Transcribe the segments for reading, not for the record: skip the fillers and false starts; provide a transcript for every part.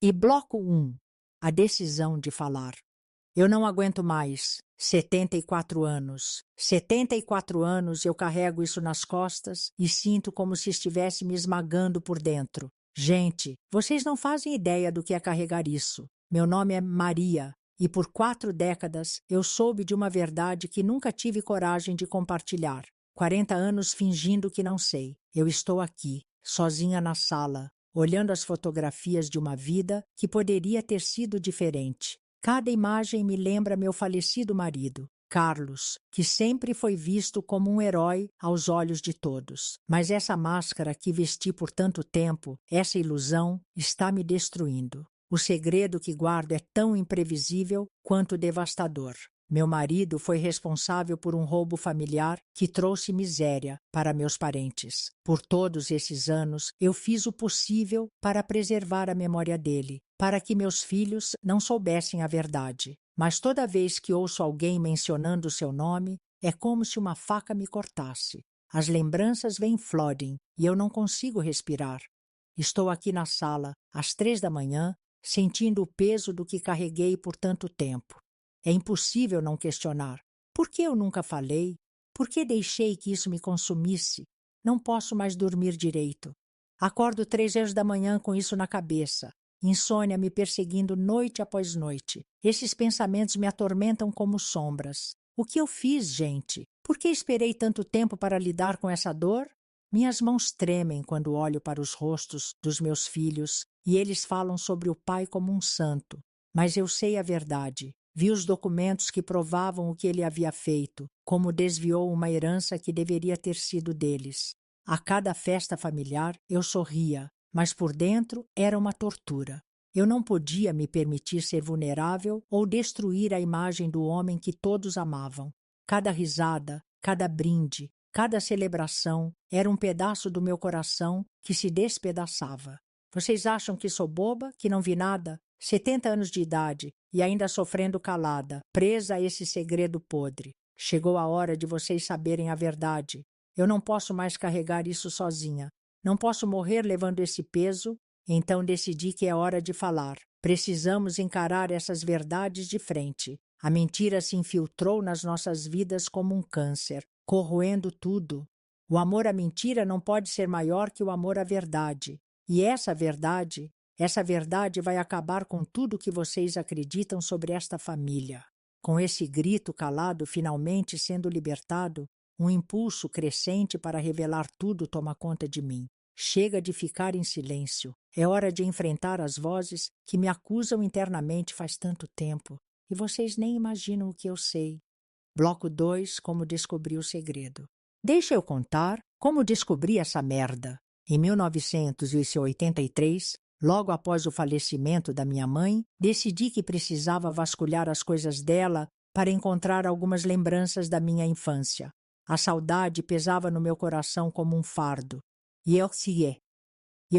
E bloco 1, a decisão de falar. Eu não aguento mais. 74 anos. 74 anos eu carrego isso nas costas e sinto como se estivesse me esmagando por dentro. Gente, vocês não fazem ideia do que é carregar isso. Meu nome é Maria e por 4 décadas eu soube de uma verdade que nunca tive coragem de compartilhar. 40 anos fingindo que não sei. Eu estou aqui, sozinha na sala, olhando as fotografias de uma vida que poderia ter sido diferente. Cada imagem me lembra meu falecido marido, Carlos, que sempre foi visto como um herói aos olhos de todos. Mas essa máscara que vesti por tanto tempo, essa ilusão, está me destruindo. O segredo que guardo é tão imprevisível quanto devastador. Meu marido foi responsável por um roubo familiar que trouxe miséria para meus parentes. Por todos esses anos, eu fiz o possível para preservar a memória dele, para que meus filhos não soubessem a verdade. Mas toda vez que ouço alguém mencionando seu nome, é como se uma faca me cortasse. As lembranças vêm flooding e eu não consigo respirar. Estou aqui na sala, às 3 da manhã, sentindo o peso do que carreguei por tanto tempo. É impossível não questionar. Por que eu nunca falei? Por que deixei que isso me consumisse? Não posso mais dormir direito. Acordo 3 horas da manhã com isso na cabeça. Insônia me perseguindo noite após noite. Esses pensamentos me atormentam como sombras. O que eu fiz, gente? Por que esperei tanto tempo para lidar com essa dor? Minhas mãos tremem quando olho para os rostos dos meus filhos e eles falam sobre o pai como um santo. Mas eu sei a verdade. Vi os documentos que provavam o que ele havia feito, como desviou uma herança que deveria ter sido deles. A cada festa familiar eu sorria, mas por dentro era uma tortura. Eu não podia me permitir ser vulnerável ou destruir a imagem do homem que todos amavam. Cada risada, cada brinde, cada celebração era um pedaço do meu coração que se despedaçava. Vocês acham que sou boba, que não vi nada? 70 anos de idade e ainda sofrendo calada, presa a esse segredo podre. Chegou a hora de vocês saberem a verdade. Eu não posso mais carregar isso sozinha. Não posso morrer levando esse peso, então decidi que é hora de falar. Precisamos encarar essas verdades de frente. A mentira se infiltrou nas nossas vidas como um câncer, corroendo tudo. O amor à mentira não pode ser maior que o amor à verdade. E essa verdade vai acabar com tudo que vocês acreditam sobre esta família. Com esse grito calado finalmente sendo libertado, um impulso crescente para revelar tudo toma conta de mim. Chega de ficar em silêncio. É hora de enfrentar as vozes que me acusam internamente faz tanto tempo. E vocês nem imaginam o que eu sei. Bloco 2, como descobri o segredo. Deixa eu contar como descobri essa merda. Em 1983, logo após o falecimento da minha mãe, decidi que precisava vasculhar as coisas dela para encontrar algumas lembranças da minha infância. A saudade pesava no meu coração como um fardo. E eu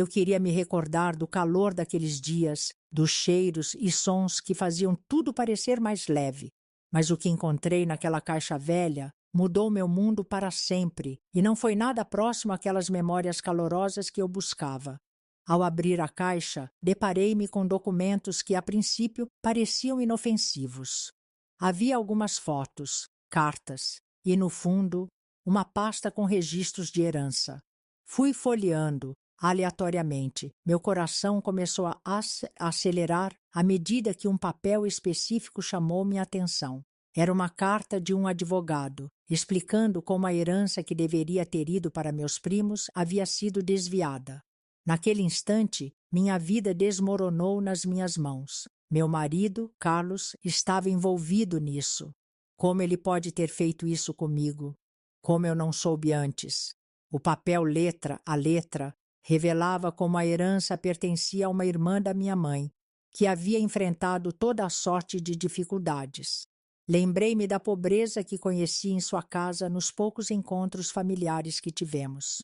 queria me recordar do calor daqueles dias, dos cheiros e sons que faziam tudo parecer mais leve. Mas o que encontrei naquela caixa velha mudou meu mundo para sempre e não foi nada próximo àquelas memórias calorosas que eu buscava. Ao abrir a caixa, deparei-me com documentos que, a princípio, pareciam inofensivos. Havia algumas fotos, cartas e, no fundo, uma pasta com registros de herança. Fui folheando aleatoriamente. Meu coração começou a acelerar à medida que um papel específico chamou minha atenção. Era uma carta de um advogado, explicando como a herança que deveria ter ido para meus primos havia sido desviada. Naquele instante, minha vida desmoronou nas minhas mãos. Meu marido, Carlos, estava envolvido nisso. Como ele pode ter feito isso comigo? Como eu não soube antes? O papel letra a letra revelava como a herança pertencia a uma irmã da minha mãe, que havia enfrentado toda a sorte de dificuldades. Lembrei-me da pobreza que conheci em sua casa nos poucos encontros familiares que tivemos.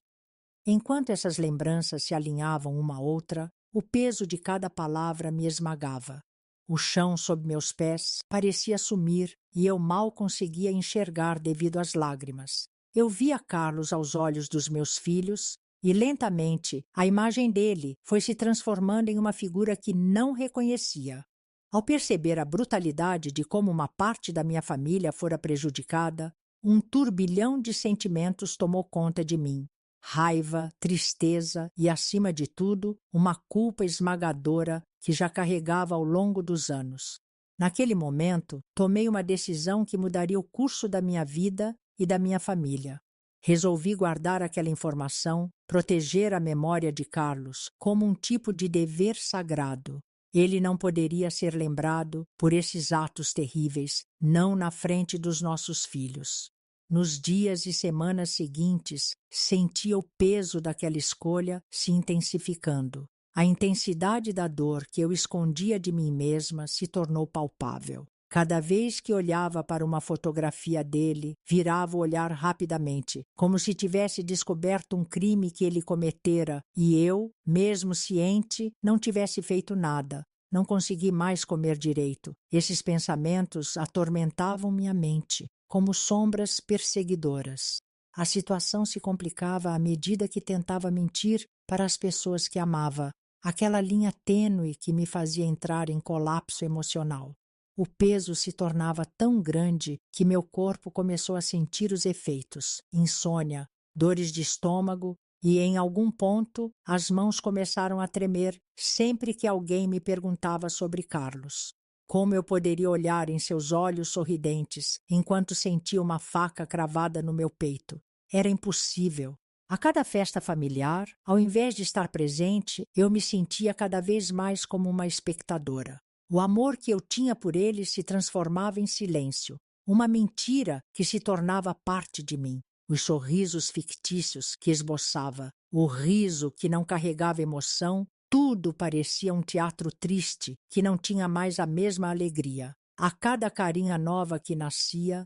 Enquanto essas lembranças se alinhavam uma à outra, o peso de cada palavra me esmagava. O chão sob meus pés parecia sumir e eu mal conseguia enxergar devido às lágrimas. Eu via Carlos aos olhos dos meus filhos e lentamente a imagem dele foi se transformando em uma figura que não reconhecia. Ao perceber a brutalidade de como uma parte da minha família fora prejudicada, um turbilhão de sentimentos tomou conta de mim. Raiva, tristeza e, acima de tudo, uma culpa esmagadora que já carregava ao longo dos anos. Naquele momento, tomei uma decisão que mudaria o curso da minha vida e da minha família. Resolvi guardar aquela informação, proteger a memória de Carlos como um tipo de dever sagrado. Ele não poderia ser lembrado por esses atos terríveis, não na frente dos nossos filhos. Nos dias e semanas seguintes, sentia o peso daquela escolha se intensificando. A intensidade da dor que eu escondia de mim mesma se tornou palpável. Cada vez que olhava para uma fotografia dele, virava o olhar rapidamente, como se tivesse descoberto um crime que ele cometera e eu, mesmo ciente, não tivesse feito nada. Não consegui mais comer direito. Esses pensamentos atormentavam minha mente, como sombras perseguidoras. A situação se complicava à medida que tentava mentir para as pessoas que amava, aquela linha tênue que me fazia entrar em colapso emocional. O peso se tornava tão grande que meu corpo começou a sentir os efeitos: insônia, dores de estômago e, em algum ponto, as mãos começaram a tremer sempre que alguém me perguntava sobre Carlos. Como eu poderia olhar em seus olhos sorridentes enquanto sentia uma faca cravada no meu peito? Era impossível. A cada festa familiar, ao invés de estar presente, eu me sentia cada vez mais como uma espectadora. O amor que eu tinha por ele se transformava em silêncio, uma mentira que se tornava parte de mim. Os sorrisos fictícios que esboçava, o riso que não carregava emoção, tudo parecia um teatro triste que não tinha mais a mesma alegria. A cada carinha nova que nascia,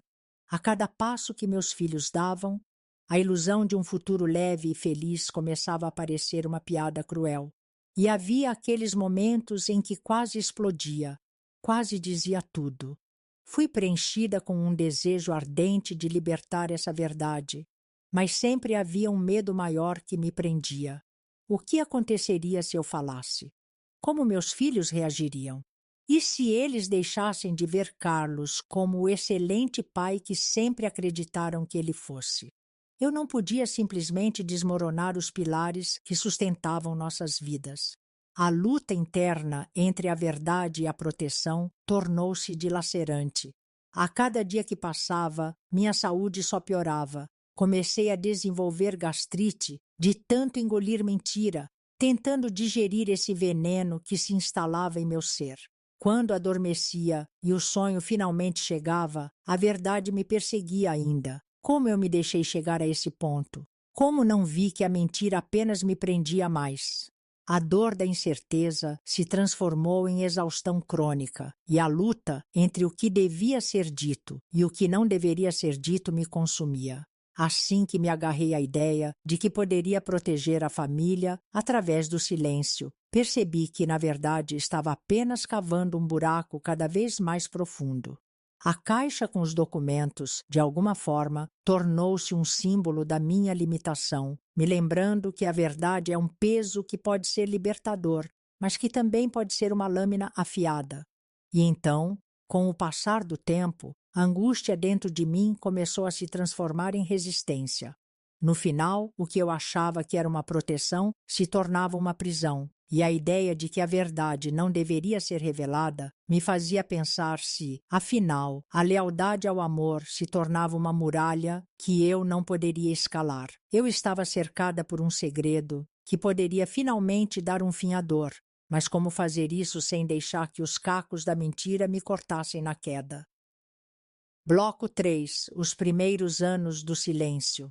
a cada passo que meus filhos davam, a ilusão de um futuro leve e feliz começava a parecer uma piada cruel. E havia aqueles momentos em que quase explodia, quase dizia tudo. Fui preenchida com um desejo ardente de libertar essa verdade, mas sempre havia um medo maior que me prendia. O que aconteceria se eu falasse? Como meus filhos reagiriam? E se eles deixassem de ver Carlos como o excelente pai que sempre acreditaram que ele fosse? Eu não podia simplesmente desmoronar os pilares que sustentavam nossas vidas. A luta interna entre a verdade e a proteção tornou-se dilacerante. A cada dia que passava, minha saúde só piorava. Comecei a desenvolver gastrite de tanto engolir mentira, tentando digerir esse veneno que se instalava em meu ser. Quando adormecia e o sonho finalmente chegava, a verdade me perseguia ainda. Como eu me deixei chegar a esse ponto? Como não vi que a mentira apenas me prendia mais? A dor da incerteza se transformou em exaustão crônica, e a luta entre o que devia ser dito e o que não deveria ser dito me consumia. Assim que me agarrei à ideia de que poderia proteger a família através do silêncio, percebi que, na verdade, estava apenas cavando um buraco cada vez mais profundo. A caixa com os documentos, de alguma forma, tornou-se um símbolo da minha limitação, me lembrando que a verdade é um peso que pode ser libertador, mas que também pode ser uma lâmina afiada. E então, com o passar do tempo, a angústia dentro de mim começou a se transformar em resistência. No final, o que eu achava que era uma proteção se tornava uma prisão, e a ideia de que a verdade não deveria ser revelada me fazia pensar se, afinal, a lealdade ao amor se tornava uma muralha que eu não poderia escalar. Eu estava cercada por um segredo que poderia finalmente dar um fim à dor, mas como fazer isso sem deixar que os cacos da mentira me cortassem na queda? Bloco 3. Os primeiros anos do silêncio.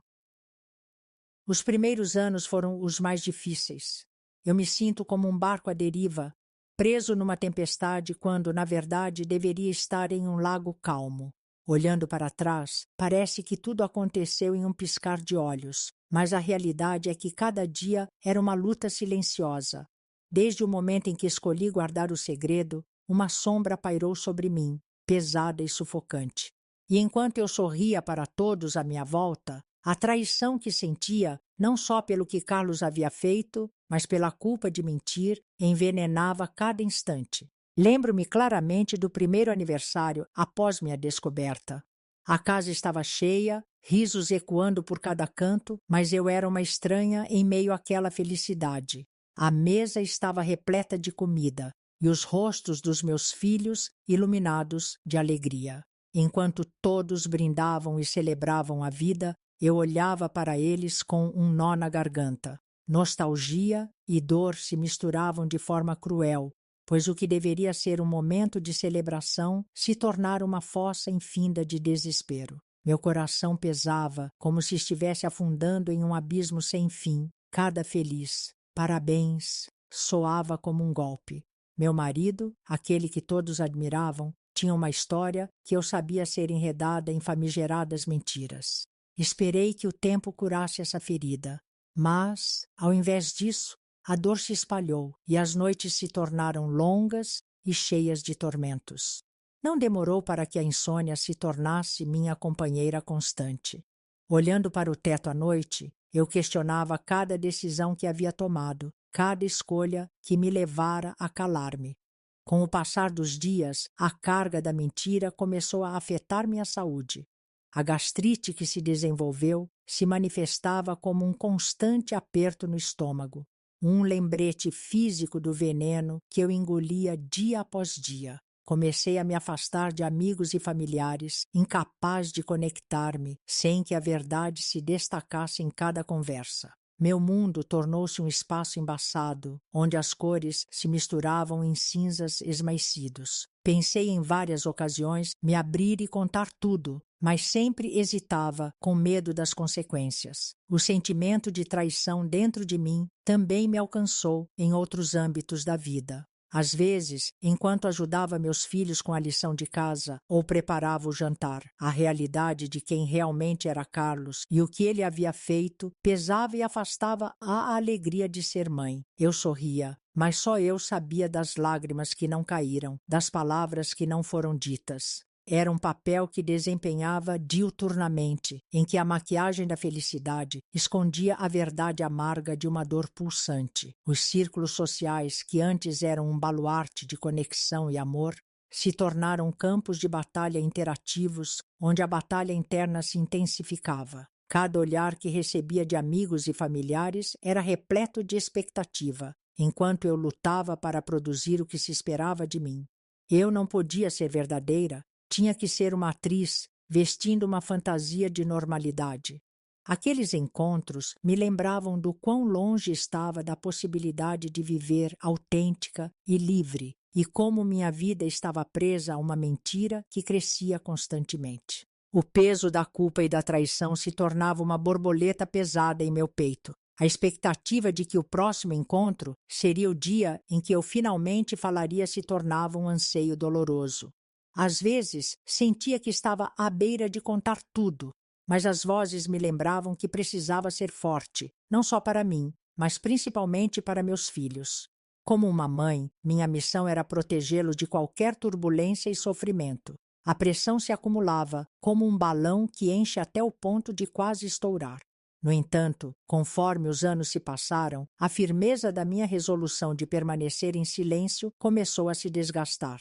Os primeiros anos foram os mais difíceis. Eu me sinto como um barco à deriva, preso numa tempestade quando, na verdade, deveria estar em um lago calmo. Olhando para trás, parece que tudo aconteceu em um piscar de olhos, mas a realidade é que cada dia era uma luta silenciosa. Desde o momento em que escolhi guardar o segredo, uma sombra pairou sobre mim, pesada e sufocante. E enquanto eu sorria para todos à minha volta, A traição que sentia, não só pelo que Carlos havia feito, mas pela culpa de mentir, envenenava cada instante. Lembro-me claramente do primeiro aniversário após minha descoberta. A casa estava cheia, risos ecoando por cada canto, mas eu era uma estranha em meio àquela felicidade. A mesa estava repleta de comida e os rostos dos meus filhos iluminados de alegria. Enquanto todos brindavam e celebravam a vida, eu olhava para eles com um nó na garganta. Nostalgia e dor se misturavam de forma cruel, pois o que deveria ser um momento de celebração se tornara uma fossa infinda de desespero. Meu coração pesava, como se estivesse afundando em um abismo sem fim. Cada feliz parabéns soava como um golpe. Meu marido, aquele que todos admiravam, tinha uma história que eu sabia ser enredada em famigeradas mentiras. Esperei que o tempo curasse essa ferida, mas, ao invés disso, a dor se espalhou e as noites se tornaram longas e cheias de tormentos. Não demorou para que a insônia se tornasse minha companheira constante. Olhando para o teto à noite, eu questionava cada decisão que havia tomado, cada escolha que me levara a calar-me. Com o passar dos dias, a carga da mentira começou a afetar minha saúde. A gastrite que se desenvolveu se manifestava como um constante aperto no estômago, um lembrete físico do veneno que eu engolia dia após dia. Comecei a me afastar de amigos e familiares, incapaz de conectar-me sem que a verdade se destacasse em cada conversa. Meu mundo tornou-se um espaço embaçado, onde as cores se misturavam em cinzas esmaecidos. Pensei em várias ocasiões me abrir e contar tudo, mas sempre hesitava com medo das consequências. O sentimento de traição dentro de mim também me alcançou em outros âmbitos da vida. Às vezes, enquanto ajudava meus filhos com a lição de casa ou preparava o jantar, a realidade de quem realmente era Carlos e o que ele havia feito pesava e afastava a alegria de ser mãe. Eu sorria, mas só eu sabia das lágrimas que não caíram, das palavras que não foram ditas. Era um papel que desempenhava diuturnamente, em que a maquiagem da felicidade escondia a verdade amarga de uma dor pulsante. Os círculos sociais, que antes eram um baluarte de conexão e amor, se tornaram campos de batalha interativos, onde a batalha interna se intensificava. Cada olhar que recebia de amigos e familiares era repleto de expectativa, enquanto eu lutava para produzir o que se esperava de mim. Eu não podia ser verdadeira, tinha que ser uma atriz vestindo uma fantasia de normalidade. Aqueles encontros me lembravam do quão longe estava da possibilidade de viver autêntica e livre, e como minha vida estava presa a uma mentira que crescia constantemente. O peso da culpa e da traição se tornava uma borboleta pesada em meu peito. A expectativa de que o próximo encontro seria o dia em que eu finalmente falaria se tornava um anseio doloroso. Às vezes, sentia que estava à beira de contar tudo, mas as vozes me lembravam que precisava ser forte, não só para mim, mas principalmente para meus filhos. Como uma mãe, minha missão era protegê-los de qualquer turbulência e sofrimento. A pressão se acumulava, como um balão que enche até o ponto de quase estourar. No entanto, conforme os anos se passaram, a firmeza da minha resolução de permanecer em silêncio começou a se desgastar.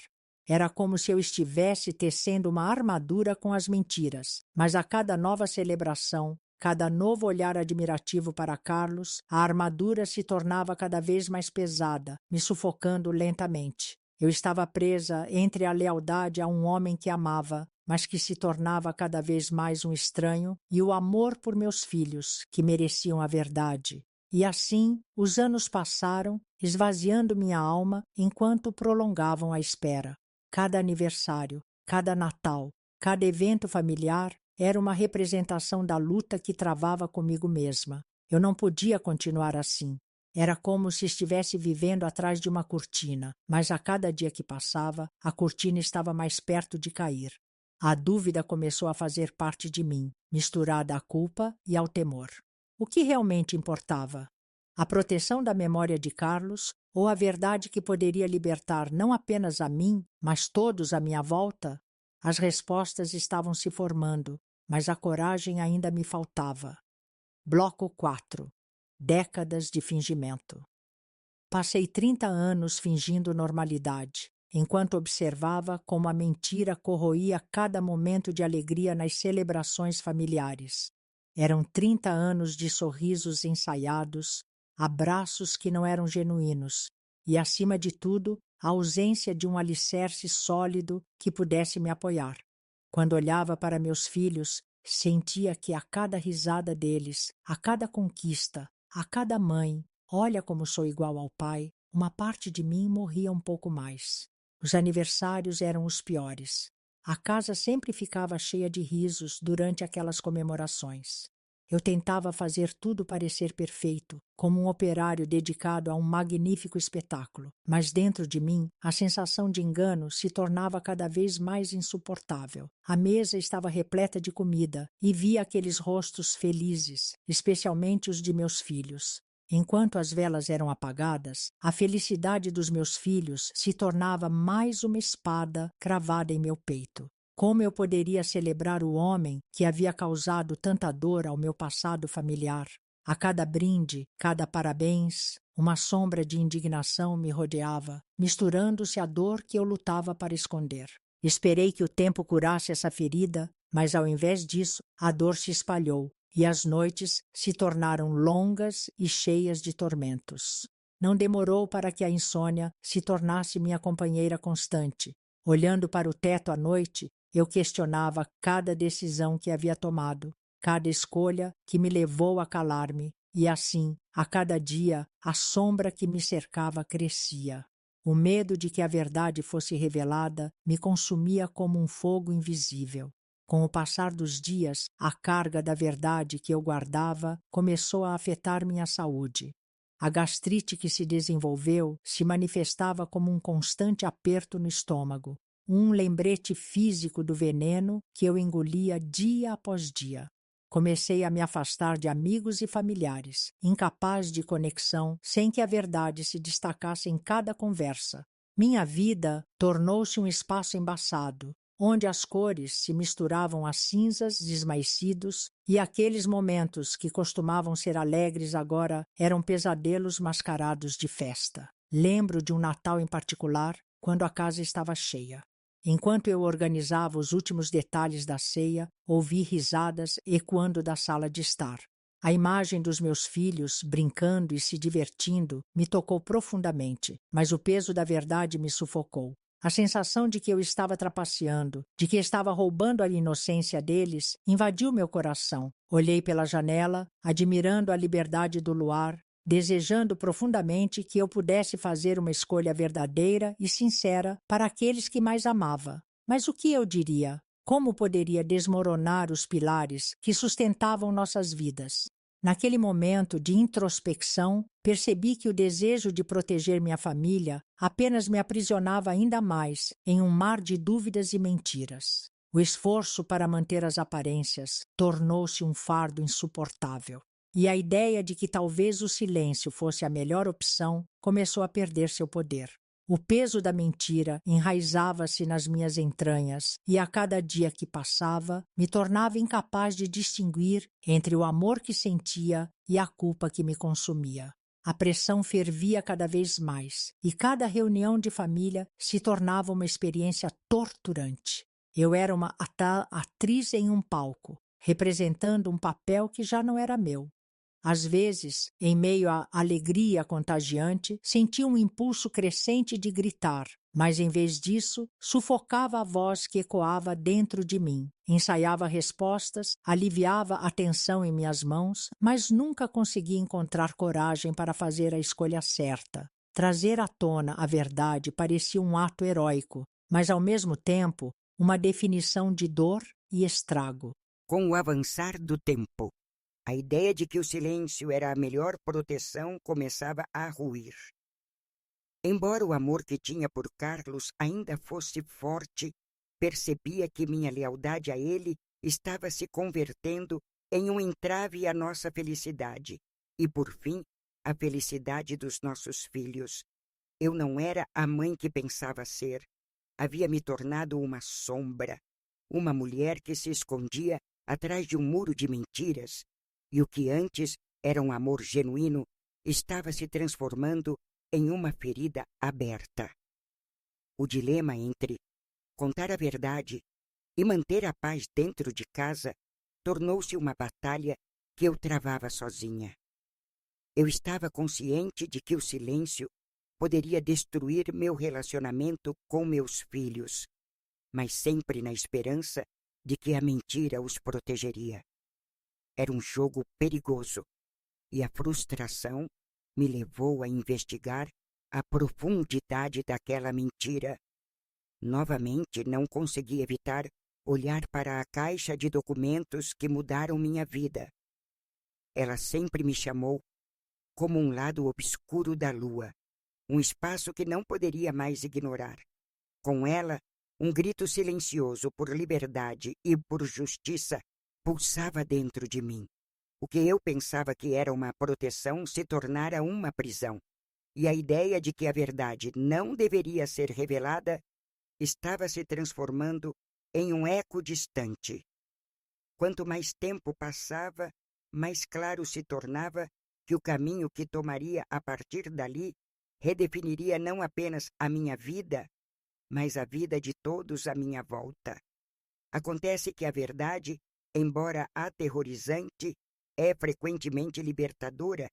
Era como se eu estivesse tecendo uma armadura com as mentiras, mas a cada nova celebração, cada novo olhar admirativo para Carlos, a armadura se tornava cada vez mais pesada, me sufocando lentamente. Eu estava presa entre a lealdade a um homem que amava, mas que se tornava cada vez mais um estranho, e o amor por meus filhos, que mereciam a verdade. E assim, os anos passaram, esvaziando minha alma enquanto prolongavam a espera. Cada aniversário, cada Natal, cada evento familiar era uma representação da luta que travava comigo mesma. Eu não podia continuar assim. Era como se estivesse vivendo atrás de uma cortina, mas a cada dia que passava, a cortina estava mais perto de cair. A dúvida começou a fazer parte de mim, misturada à culpa e ao temor. O que realmente importava? A proteção da memória de Carlos ou a verdade que poderia libertar não apenas a mim, mas todos à minha volta? As respostas estavam se formando, mas a coragem ainda me faltava. Bloco 4. Décadas de fingimento. Passei 30 anos fingindo normalidade, enquanto observava como a mentira corroía cada momento de alegria nas celebrações familiares. Eram 30 anos de sorrisos ensaiados, abraços que não eram genuínos e, acima de tudo, a ausência de um alicerce sólido que pudesse me apoiar. Quando olhava para meus filhos, sentia que a cada risada deles, a cada conquista, a cada mãe, olha como sou igual ao pai, uma parte de mim morria um pouco mais. Os aniversários eram os piores. A casa sempre ficava cheia de risos durante aquelas comemorações. Eu tentava fazer tudo parecer perfeito, como um operário dedicado a um magnífico espetáculo, mas dentro de mim a sensação de engano se tornava cada vez mais insuportável. A mesa estava repleta de comida e via aqueles rostos felizes, especialmente os de meus filhos. Enquanto as velas eram apagadas, a felicidade dos meus filhos se tornava mais uma espada cravada em meu peito. Como eu poderia celebrar o homem que havia causado tanta dor ao meu passado familiar? A cada brinde, cada parabéns, uma sombra de indignação me rodeava, misturando-se à dor que eu lutava para esconder. Esperei que o tempo curasse essa ferida, mas ao invés disso, a dor se espalhou e as noites se tornaram longas e cheias de tormentos. Não demorou para que a insônia se tornasse minha companheira constante. Olhando para o teto à noite, eu questionava cada decisão que havia tomado, cada escolha que me levou a calar-me, e assim, a cada dia, a sombra que me cercava crescia. O medo de que a verdade fosse revelada me consumia como um fogo invisível. Com o passar dos dias, a carga da verdade que eu guardava começou a afetar minha saúde. A gastrite que se desenvolveu se manifestava como um constante aperto no estômago, um lembrete físico do veneno que eu engolia dia após dia. Comecei a me afastar de amigos e familiares, incapaz de conexão, sem que a verdade se destacasse em cada conversa. Minha vida tornou-se um espaço embaçado, onde as cores se misturavam a cinzas desmaicidos e aqueles momentos que costumavam ser alegres agora eram pesadelos mascarados de festa. Lembro de um Natal em particular, quando a casa estava cheia. Enquanto eu organizava os últimos detalhes da ceia, ouvi risadas ecoando da sala de estar. A imagem dos meus filhos, brincando e se divertindo, me tocou profundamente, mas o peso da verdade me sufocou. A sensação de que eu estava trapaceando, de que estava roubando a inocência deles, invadiu meu coração. Olhei pela janela, admirando a liberdade do luar, desejando profundamente que eu pudesse fazer uma escolha verdadeira e sincera para aqueles que mais amava. Mas o que eu diria? Como poderia desmoronar os pilares que sustentavam nossas vidas? Naquele momento de introspecção, percebi que o desejo de proteger minha família apenas me aprisionava ainda mais em um mar de dúvidas e mentiras. O esforço para manter as aparências tornou-se um fardo insuportável. E a ideia de que talvez o silêncio fosse a melhor opção começou a perder seu poder. O peso da mentira enraizava-se nas minhas entranhas e a cada dia que passava me tornava incapaz de distinguir entre o amor que sentia e a culpa que me consumia. A pressão fervia cada vez mais e cada reunião de família se tornava uma experiência torturante. Eu era uma atriz em um palco, representando um papel que já não era meu. Às vezes, em meio à alegria contagiante, sentia um impulso crescente de gritar, mas em vez disso, sufocava a voz que ecoava dentro de mim. Ensaiava respostas, aliviava a tensão em minhas mãos, mas nunca conseguia encontrar coragem para fazer a escolha certa. Trazer à tona a verdade parecia um ato heróico, mas ao mesmo tempo, uma definição de dor e estrago. Com o avançar do tempo, a ideia de que o silêncio era a melhor proteção começava a ruir. Embora o amor que tinha por Carlos ainda fosse forte, percebia que minha lealdade a ele estava se convertendo em um entrave à nossa felicidade e, por fim, à felicidade dos nossos filhos. Eu não era a mãe que pensava ser. Havia me tornado uma sombra, uma mulher que se escondia atrás de um muro de mentiras, e o que antes era um amor genuíno estava se transformando em uma ferida aberta. O dilema entre contar a verdade e manter a paz dentro de casa tornou-se uma batalha que eu travava sozinha. Eu estava consciente de que o silêncio poderia destruir meu relacionamento com meus filhos, mas sempre na esperança de que a mentira os protegeria. Era um jogo perigoso, e a frustração me levou a investigar a profundidade daquela mentira. Novamente não consegui evitar olhar para a caixa de documentos que mudaram minha vida. Ela sempre me chamou como um lado obscuro da lua, um espaço que não poderia mais ignorar. Com ela, um grito silencioso por liberdade e por justiça pulsava dentro de mim. O que eu pensava que era uma proteção se tornara uma prisão, e a ideia de que a verdade não deveria ser revelada estava se transformando em um eco distante. Quanto mais tempo passava, mais claro se tornava que o caminho que tomaria a partir dali redefiniria não apenas a minha vida, mas a vida de todos à minha volta. Acontece que a verdade, embora aterrorizante, é frequentemente libertadora,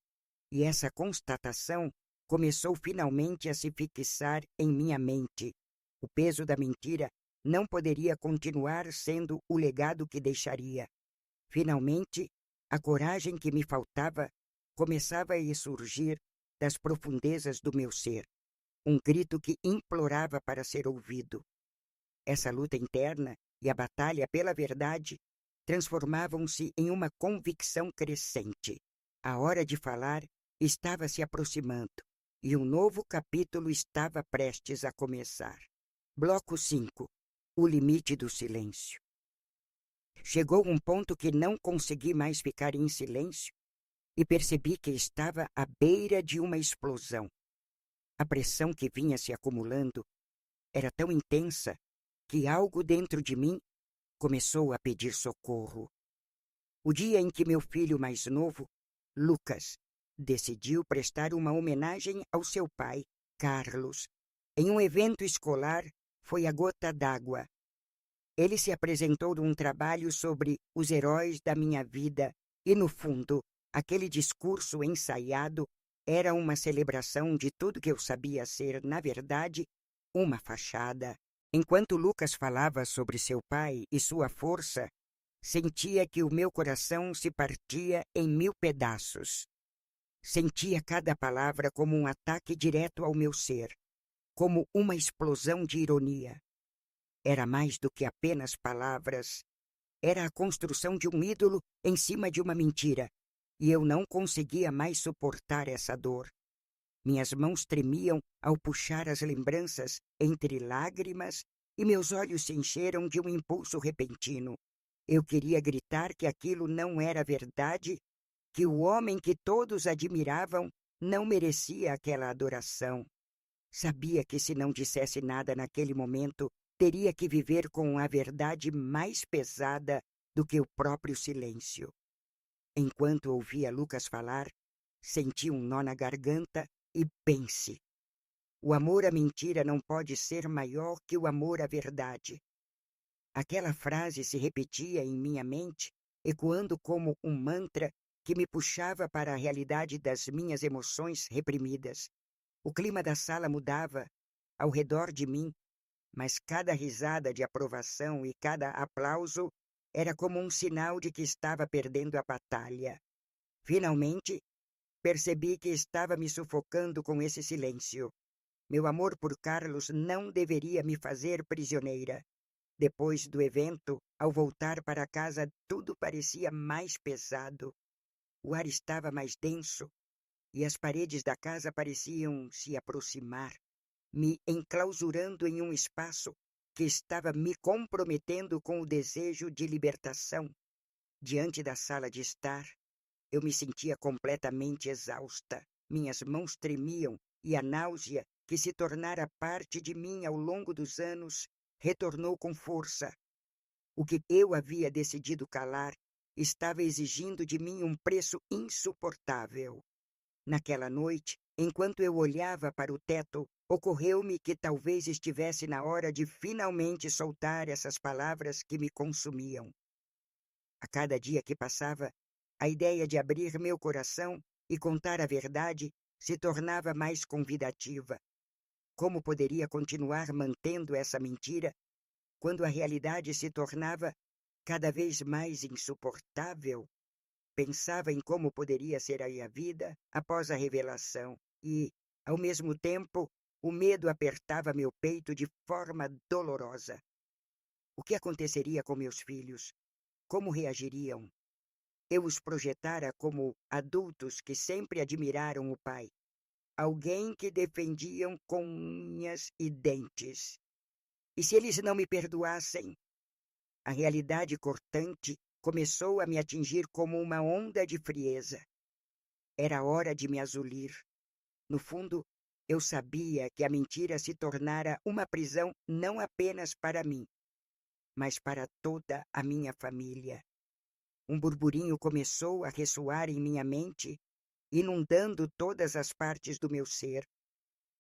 e essa constatação começou finalmente a se fixar em minha mente. O peso da mentira não poderia continuar sendo o legado que deixaria. Finalmente, a coragem que me faltava começava a surgir das profundezas do meu ser, um grito que implorava para ser ouvido. Essa luta interna e a batalha pela verdade transformavam-se em uma convicção crescente. A hora de falar estava se aproximando e um novo capítulo estava prestes a começar. Bloco 5. O limite do silêncio. Chegou um ponto que não consegui mais ficar em silêncio e percebi que estava à beira de uma explosão. A pressão que vinha se acumulando era tão intensa que algo dentro de mim começou a pedir socorro. O dia em que meu filho mais novo, Lucas, decidiu prestar uma homenagem ao seu pai, Carlos, em um evento escolar, foi a gota d'água. Ele se apresentou num trabalho sobre os heróis da minha vida e, no fundo, aquele discurso ensaiado era uma celebração de tudo que eu sabia ser, na verdade, uma fachada. Enquanto Lucas falava sobre seu pai e sua força, sentia que o meu coração se partia em 1000 pedaços. Sentia cada palavra como um ataque direto ao meu ser, como uma explosão de ironia. Era mais do que apenas palavras. Era a construção de um ídolo em cima de uma mentira, e eu não conseguia mais suportar essa dor. Minhas mãos tremiam ao puxar as lembranças entre lágrimas e meus olhos se encheram de um impulso repentino. Eu queria gritar que aquilo não era verdade, que o homem que todos admiravam não merecia aquela adoração. Sabia que se não dissesse nada naquele momento, teria que viver com a verdade mais pesada do que o próprio silêncio. Enquanto ouvia Lucas falar, senti um nó na garganta e pense. O amor à mentira não pode ser maior que o amor à verdade. Aquela frase se repetia em minha mente, ecoando como um mantra que me puxava para a realidade das minhas emoções reprimidas. O clima da sala mudava ao redor de mim, mas cada risada de aprovação e cada aplauso era como um sinal de que estava perdendo a batalha. Finalmente, percebi que estava me sufocando com esse silêncio. Meu amor por Carlos não deveria me fazer prisioneira. Depois do evento, ao voltar para casa, tudo parecia mais pesado. O ar estava mais denso e as paredes da casa pareciam se aproximar, me enclausurando em um espaço que estava me comprometendo com o desejo de libertação. Diante da sala de estar, eu me sentia completamente exausta. Minhas mãos tremiam e a náusea, que se tornara parte de mim ao longo dos anos, retornou com força. O que eu havia decidido calar estava exigindo de mim um preço insuportável. Naquela noite, enquanto eu olhava para o teto, ocorreu-me que talvez estivesse na hora de finalmente soltar essas palavras que me consumiam. A cada dia que passava, a ideia de abrir meu coração e contar a verdade se tornava mais convidativa. Como poderia continuar mantendo essa mentira quando a realidade se tornava cada vez mais insuportável? Pensava em como poderia ser aí a vida após a revelação e, ao mesmo tempo, o medo apertava meu peito de forma dolorosa. O que aconteceria com meus filhos? Como reagiriam? Eu os projetara como adultos que sempre admiraram o pai, alguém que defendiam com unhas e dentes. E se eles não me perdoassem? A realidade cortante começou a me atingir como uma onda de frieza. Era hora de me azulir. No fundo, eu sabia que a mentira se tornara uma prisão não apenas para mim, mas para toda a minha família. Um burburinho começou a ressoar em minha mente, inundando todas as partes do meu ser.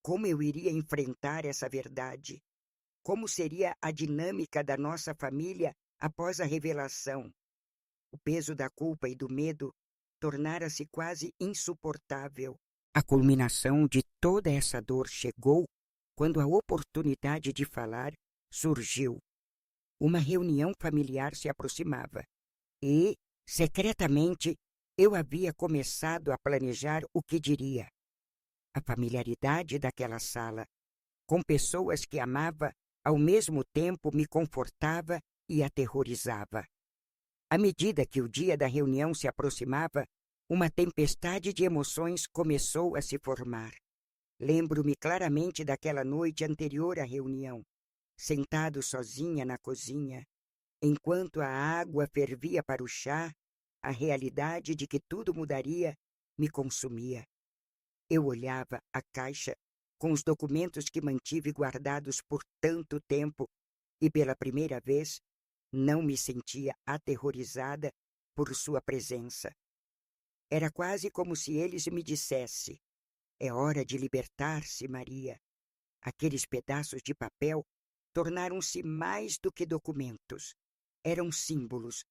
Como eu iria enfrentar essa verdade? Como seria a dinâmica da nossa família após a revelação? O peso da culpa e do medo tornara-se quase insuportável. A culminação de toda essa dor chegou quando a oportunidade de falar surgiu. Uma reunião familiar se aproximava e, secretamente, eu havia começado a planejar o que diria. A familiaridade daquela sala, com pessoas que amava, ao mesmo tempo me confortava e aterrorizava. À medida que o dia da reunião se aproximava, uma tempestade de emoções começou a se formar. Lembro-me claramente daquela noite anterior à reunião, sentado sozinha na cozinha. Enquanto a água fervia para o chá, a realidade de que tudo mudaria me consumia. Eu olhava a caixa com os documentos que mantive guardados por tanto tempo e, pela primeira vez, não me sentia aterrorizada por sua presença. Era quase como se eles me dissessem: é hora de libertar-se, Maria. Aqueles pedaços de papel tornaram-se mais do que documentos. Eram símbolos,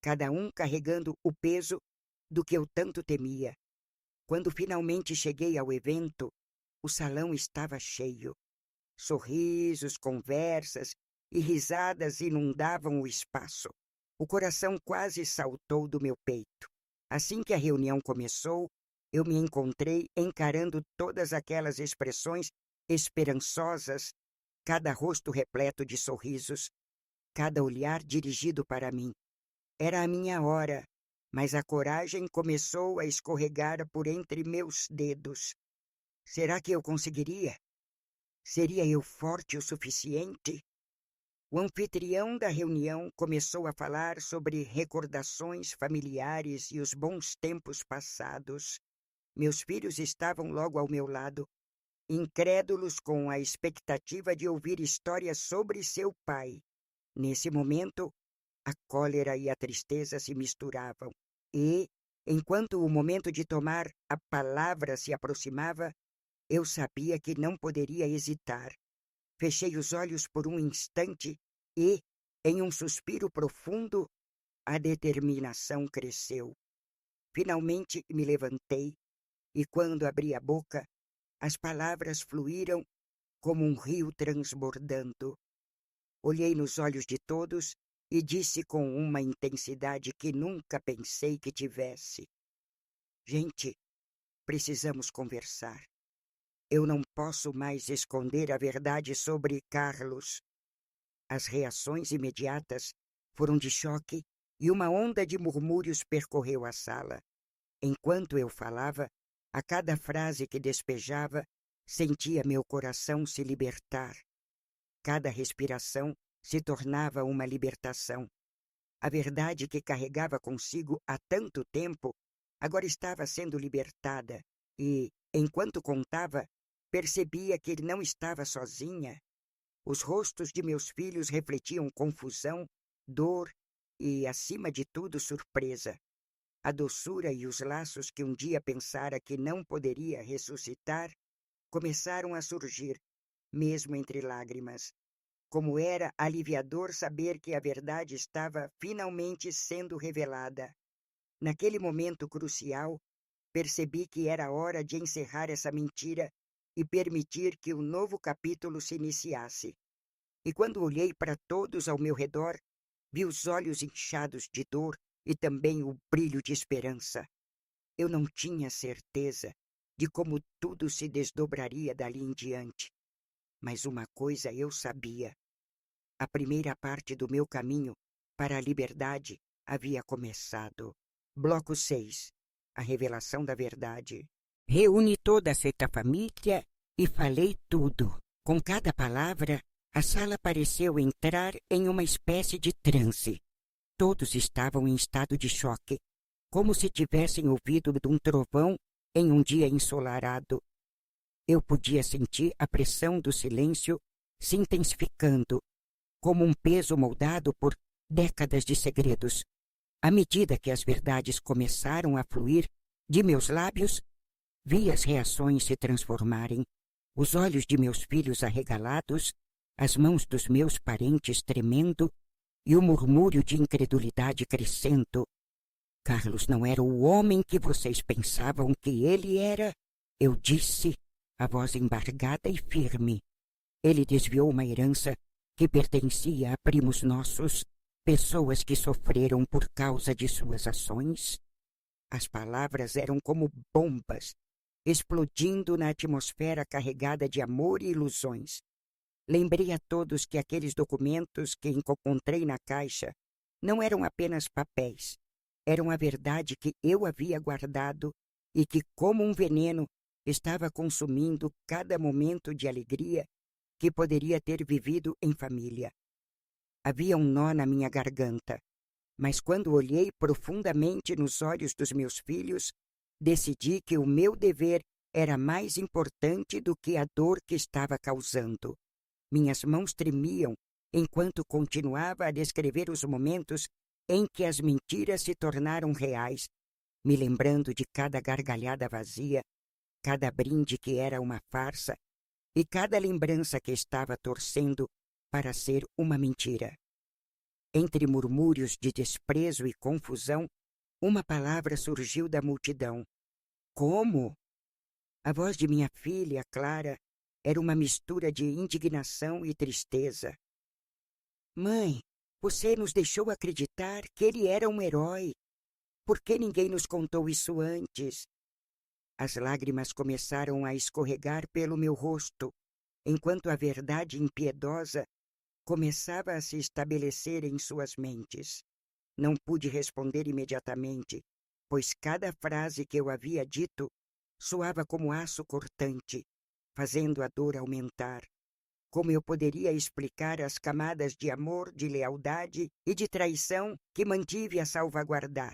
cada um carregando o peso do que eu tanto temia. Quando finalmente cheguei ao evento, o salão estava cheio. Sorrisos, conversas e risadas inundavam o espaço. O coração quase saltou do meu peito. Assim que a reunião começou, eu me encontrei encarando todas aquelas expressões esperançosas, cada rosto repleto de sorrisos, cada olhar dirigido para mim. Era a minha hora, mas a coragem começou a escorregar por entre meus dedos. Será que eu conseguiria? Seria eu forte o suficiente? O anfitrião da reunião começou a falar sobre recordações familiares e os bons tempos passados. Meus filhos estavam logo ao meu lado, incrédulos com a expectativa de ouvir histórias sobre seu pai. Nesse momento, a cólera e a tristeza se misturavam e, enquanto o momento de tomar a palavra se aproximava, eu sabia que não poderia hesitar. Fechei os olhos por um instante e, em um suspiro profundo, a determinação cresceu. Finalmente me levantei e, quando abri a boca, as palavras fluíram como um rio transbordando. Olhei nos olhos de todos e disse com uma intensidade que nunca pensei que tivesse: gente, precisamos conversar. Eu não posso mais esconder a verdade sobre Carlos. As reações imediatas foram de choque e uma onda de murmúrios percorreu a sala. Enquanto eu falava, a cada frase que despejava, sentia meu coração se libertar. Cada respiração se tornava uma libertação. A verdade que carregava consigo há tanto tempo agora estava sendo libertada e, enquanto contava, percebia que não estava sozinha. Os rostos de meus filhos refletiam confusão, dor e, acima de tudo, surpresa. A doçura e os laços que um dia pensara que não poderia ressuscitar começaram a surgir, mesmo entre lágrimas. Como era aliviador saber que a verdade estava finalmente sendo revelada. Naquele momento crucial, percebi que era hora de encerrar essa mentira e permitir que o novo capítulo se iniciasse. E quando olhei para todos ao meu redor, vi os olhos inchados de dor e também o brilho de esperança. Eu não tinha certeza de como tudo se desdobraria dali em diante. Mas uma coisa eu sabia. A primeira parte do meu caminho para a liberdade havia começado. Bloco 6. A revelação da verdade. Reuni toda a sexta família e falei tudo. Com cada palavra, a sala pareceu entrar em uma espécie de transe. Todos estavam em estado de choque, como se tivessem ouvido de um trovão em um dia ensolarado. Eu podia sentir a pressão do silêncio se intensificando, como um peso moldado por décadas de segredos. À medida que as verdades começaram a fluir de meus lábios, vi as reações se transformarem, os olhos de meus filhos arregalados, as mãos dos meus parentes tremendo e o murmúrio de incredulidade crescendo. Carlos não era o homem que vocês pensavam que ele era, eu disse, a voz embargada e firme. Ele desviou uma herança que pertencia a primos nossos, pessoas que sofreram por causa de suas ações. As palavras eram como bombas, explodindo na atmosfera carregada de amor e ilusões. Lembrei a todos que aqueles documentos que encontrei na caixa não eram apenas papéis, eram a verdade que eu havia guardado e que, como um veneno, estava consumindo cada momento de alegria que poderia ter vivido em família. Havia um nó na minha garganta, mas quando olhei profundamente nos olhos dos meus filhos, decidi que o meu dever era mais importante do que a dor que estava causando. Minhas mãos tremiam enquanto continuava a descrever os momentos em que as mentiras se tornaram reais, me lembrando de cada gargalhada vazia, cada brinde que era uma farsa e cada lembrança que estava torcendo para ser uma mentira. Entre murmúrios de desprezo e confusão, uma palavra surgiu da multidão. Como? A voz de minha filha, Clara, era uma mistura de indignação e tristeza. Mãe, você nos deixou acreditar que ele era um herói. Por que ninguém nos contou isso antes? As lágrimas começaram a escorregar pelo meu rosto, enquanto a verdade impiedosa começava a se estabelecer em suas mentes. Não pude responder imediatamente, pois cada frase que eu havia dito soava como aço cortante, fazendo a dor aumentar. Como eu poderia explicar as camadas de amor, de lealdade e de traição que mantive a salvaguardar?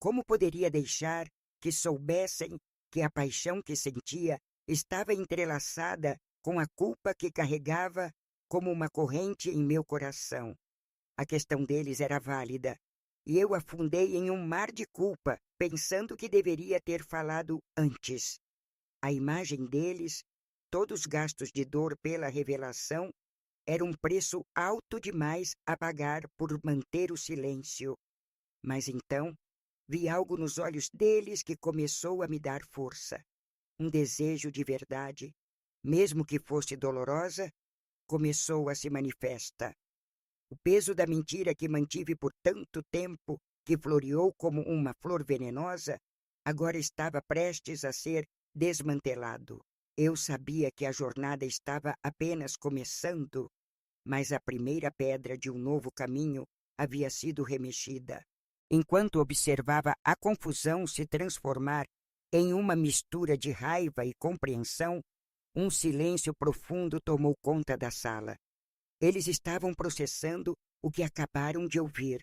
Como poderia deixar que soubessem que a paixão que sentia estava entrelaçada com a culpa que carregava como uma corrente em meu coração? A questão deles era válida, e eu afundei em um mar de culpa, pensando que deveria ter falado antes. A imagem deles, todos os gastos de dor pela revelação, era um preço alto demais a pagar por manter o silêncio. Mas então, vi algo nos olhos deles que começou a me dar força. Um desejo de verdade, mesmo que fosse dolorosa, começou a se manifestar. O peso da mentira que mantive por tanto tempo, que floreou como uma flor venenosa, agora estava prestes a ser desmantelado. Eu sabia que a jornada estava apenas começando, mas a primeira pedra de um novo caminho havia sido remexida. Enquanto observava a confusão se transformar em uma mistura de raiva e compreensão, um silêncio profundo tomou conta da sala. Eles estavam processando o que acabaram de ouvir.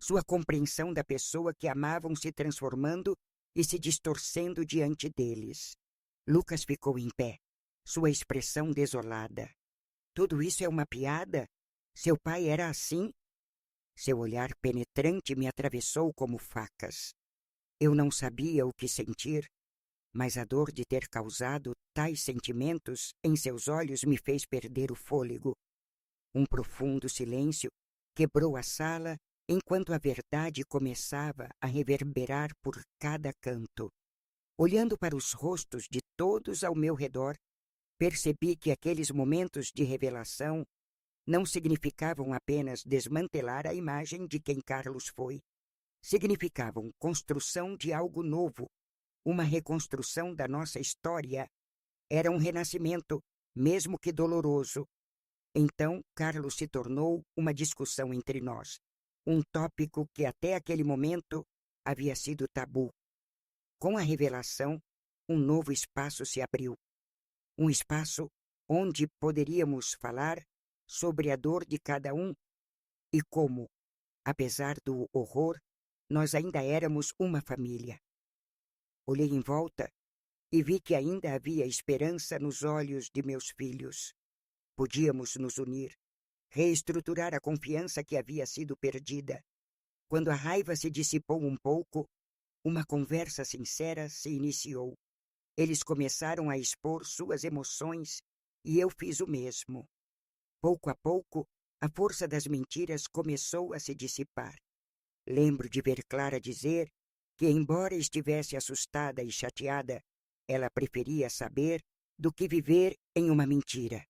Sua compreensão da pessoa que amavam se transformando e se distorcendo diante deles. Lucas ficou em pé, sua expressão desolada. Tudo isso é uma piada? Seu pai era assim? Seu olhar penetrante me atravessou como facas. Eu não sabia o que sentir, mas a dor de ter causado tais sentimentos em seus olhos me fez perder o fôlego. Um profundo silêncio quebrou a sala enquanto a verdade começava a reverberar por cada canto. Olhando para os rostos de todos ao meu redor, percebi que aqueles momentos de revelação não significavam apenas desmantelar a imagem de quem Carlos foi. Significavam construção de algo novo, uma reconstrução da nossa história. Era um renascimento, mesmo que doloroso. Então, Carlos se tornou uma discussão entre nós, um tópico que até aquele momento havia sido tabu. Com a revelação, um novo espaço se abriu. Um espaço onde poderíamos falar sobre a dor de cada um e como, apesar do horror, nós ainda éramos uma família. Olhei em volta e vi que ainda havia esperança nos olhos de meus filhos. Podíamos nos unir, reestruturar a confiança que havia sido perdida. Quando a raiva se dissipou um pouco, uma conversa sincera se iniciou. Eles começaram a expor suas emoções e eu fiz o mesmo. Pouco a pouco, a força das mentiras começou a se dissipar. Lembro de ver Clara dizer que, embora estivesse assustada e chateada, ela preferia saber do que viver em uma mentira.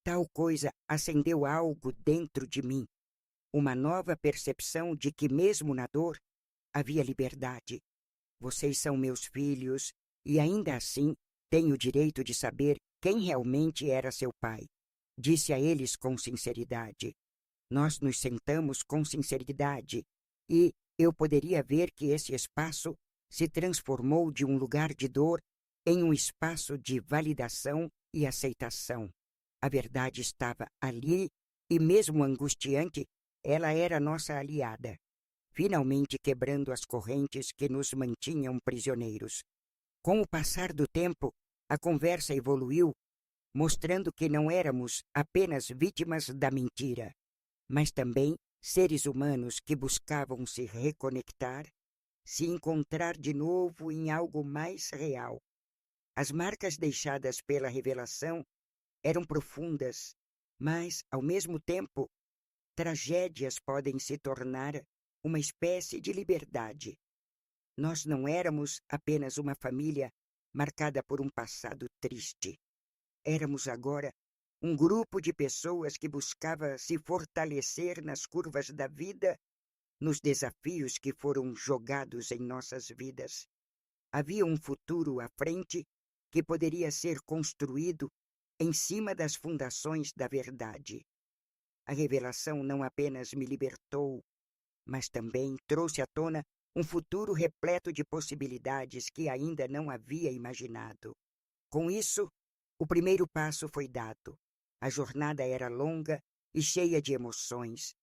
Tal coisa acendeu algo dentro de mim, uma nova percepção de que, mesmo na dor, havia liberdade. Vocês são meus filhos e, ainda assim, tenho o direito de saber quem realmente era seu pai. Disse a eles com sinceridade. Nós nos sentamos com sinceridade e eu poderia ver que esse espaço se transformou de um lugar de dor em um espaço de validação e aceitação. A verdade estava ali e, mesmo angustiante, ela era nossa aliada, finalmente quebrando as correntes que nos mantinham prisioneiros. Com o passar do tempo, a conversa evoluiu, mostrando que não éramos apenas vítimas da mentira, mas também seres humanos que buscavam se reconectar, se encontrar de novo em algo mais real. As marcas deixadas pela revelação eram profundas, mas, ao mesmo tempo, tragédias podem se tornar uma espécie de liberdade. Nós não éramos apenas uma família marcada por um passado triste. Éramos agora um grupo de pessoas que buscava se fortalecer nas curvas da vida, nos desafios que foram jogados em nossas vidas. Havia um futuro à frente que poderia ser construído em cima das fundações da verdade. A revelação não apenas me libertou, mas também trouxe à tona um futuro repleto de possibilidades que ainda não havia imaginado. Com isso, o primeiro passo foi dado. A jornada era longa e cheia de emoções,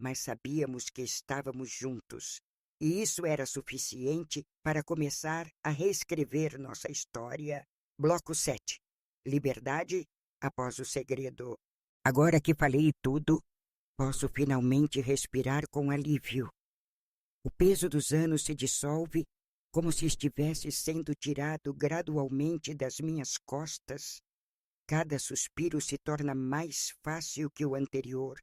mas sabíamos que estávamos juntos, e isso era suficiente para começar a reescrever nossa história. Bloco 7. Liberdade após o segredo. Agora que falei tudo, posso finalmente respirar com alívio. O peso dos anos se dissolve como se estivesse sendo tirado gradualmente das minhas costas. Cada suspiro se torna mais fácil que o anterior.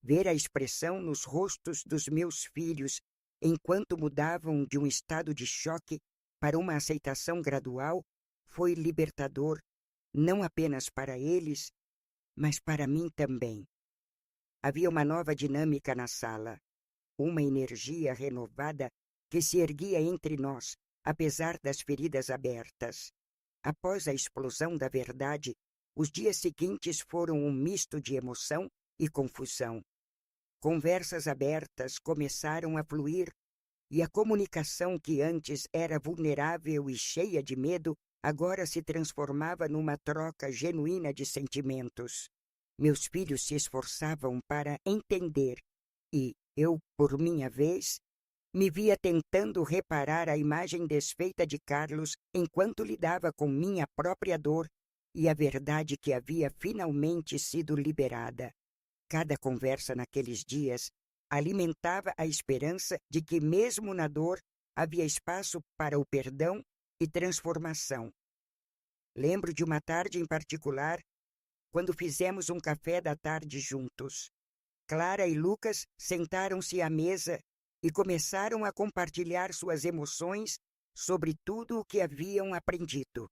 Ver a expressão nos rostos dos meus filhos enquanto mudavam de um estado de choque para uma aceitação gradual foi libertador, não apenas para eles, mas para mim também. Havia uma nova dinâmica na sala, uma energia renovada que se erguia entre nós, apesar das feridas abertas. Após a explosão da verdade, os dias seguintes foram um misto de emoção e confusão. Conversas abertas começaram a fluir e a comunicação que antes era vulnerável e cheia de medo, agora se transformava numa troca genuína de sentimentos. Meus filhos se esforçavam para entender e eu, por minha vez, me via tentando reparar a imagem desfeita de Carlos enquanto lidava com minha própria dor e a verdade que havia finalmente sido liberada. Cada conversa naqueles dias alimentava a esperança de que, mesmo na dor, havia espaço para o perdão e transformação. Lembro de uma tarde em particular, quando fizemos um café da tarde juntos. Clara e Lucas sentaram-se à mesa e começaram a compartilhar suas emoções sobre tudo o que haviam aprendido.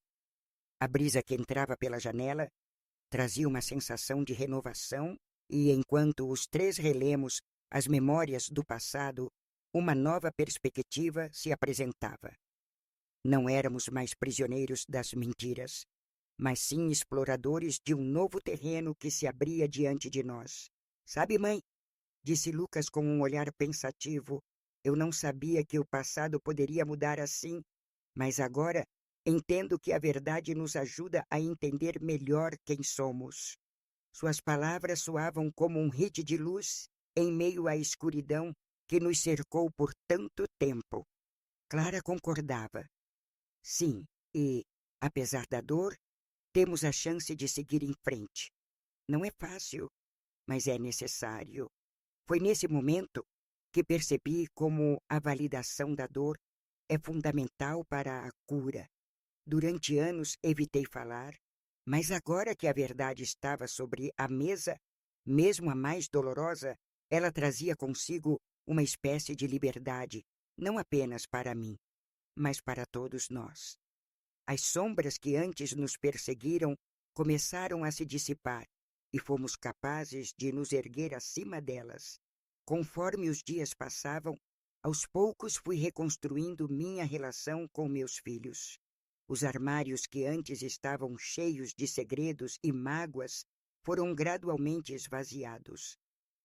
A brisa que entrava pela janela trazia uma sensação de renovação e, enquanto os três relemos as memórias do passado, uma nova perspectiva se apresentava. Não éramos mais prisioneiros das mentiras, mas sim exploradores de um novo terreno que se abria diante de nós. Sabe, mãe? Disse Lucas com um olhar pensativo. Eu não sabia que o passado poderia mudar assim, mas agora entendo que a verdade nos ajuda a entender melhor quem somos. Suas palavras soavam como um hit de luz em meio à escuridão que nos cercou por tanto tempo. Clara concordava. Sim, e, apesar da dor, temos a chance de seguir em frente. Não é fácil, mas é necessário. Foi nesse momento que percebi como a validação da dor é fundamental para a cura. Durante anos evitei falar, mas agora que a verdade estava sobre a mesa, mesmo a mais dolorosa, ela trazia consigo uma espécie de liberdade, não apenas para mim, mas para todos nós. As sombras que antes nos perseguiram começaram a se dissipar e fomos capazes de nos erguer acima delas. Conforme os dias passavam, aos poucos fui reconstruindo minha relação com meus filhos. Os armários que antes estavam cheios de segredos e mágoas foram gradualmente esvaziados.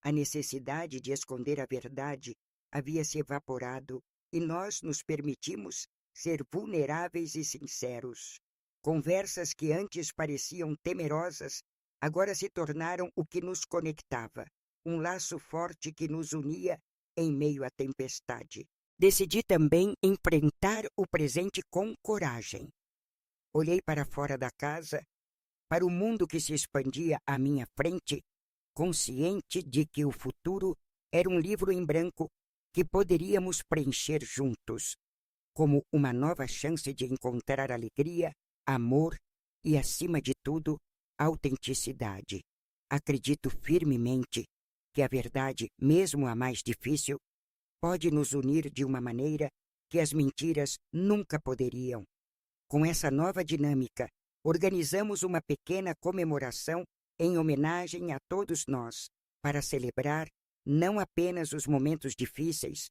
A necessidade de esconder a verdade havia se evaporado e nós nos permitimos ser vulneráveis e sinceros. Conversas que antes pareciam temerosas agora se tornaram o que nos conectava, um laço forte que nos unia em meio à tempestade. Decidi também enfrentar o presente com coragem. Olhei para fora da casa, para o mundo que se expandia à minha frente, consciente de que o futuro era um livro em branco que poderíamos preencher juntos, como uma nova chance de encontrar alegria, amor e, acima de tudo, autenticidade. Acredito firmemente que a verdade, mesmo a mais difícil, pode nos unir de uma maneira que as mentiras nunca poderiam. Com essa nova dinâmica, organizamos uma pequena comemoração em homenagem a todos nós, para celebrar não apenas os momentos difíceis,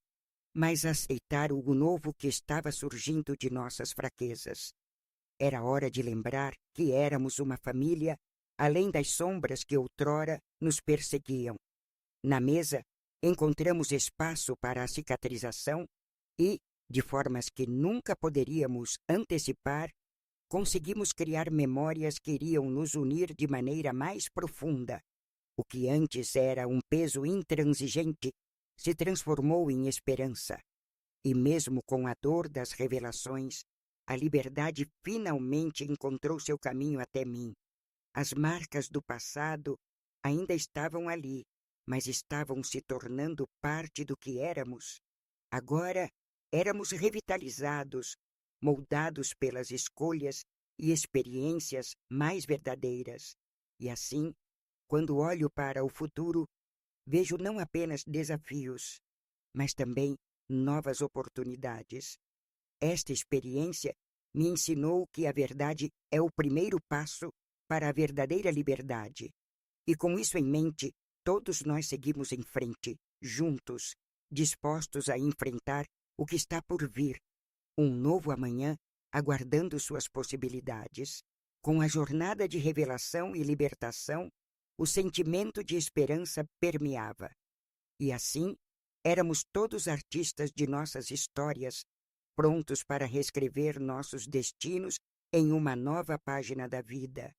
mas aceitar o novo que estava surgindo de nossas fraquezas. Era hora de lembrar que éramos uma família, além das sombras que outrora nos perseguiam. Na mesa, encontramos espaço para a cicatrização e, de formas que nunca poderíamos antecipar, conseguimos criar memórias que iriam nos unir de maneira mais profunda. O que antes era um peso intransigente se transformou em esperança. E mesmo com a dor das revelações, a liberdade finalmente encontrou seu caminho até mim. As marcas do passado ainda estavam ali, mas estavam se tornando parte do que éramos. Agora éramos revitalizados, moldados pelas escolhas e experiências mais verdadeiras. E assim, quando olho para o futuro, vejo não apenas desafios, mas também novas oportunidades. Esta experiência me ensinou que a verdade é o primeiro passo para a verdadeira liberdade. E com isso em mente, todos nós seguimos em frente, juntos, dispostos a enfrentar o que está por vir, um novo amanhã aguardando suas possibilidades. Com a jornada de revelação e libertação, o sentimento de esperança permeava. E assim, éramos todos artistas de nossas histórias, prontos para reescrever nossos destinos em uma nova página da vida.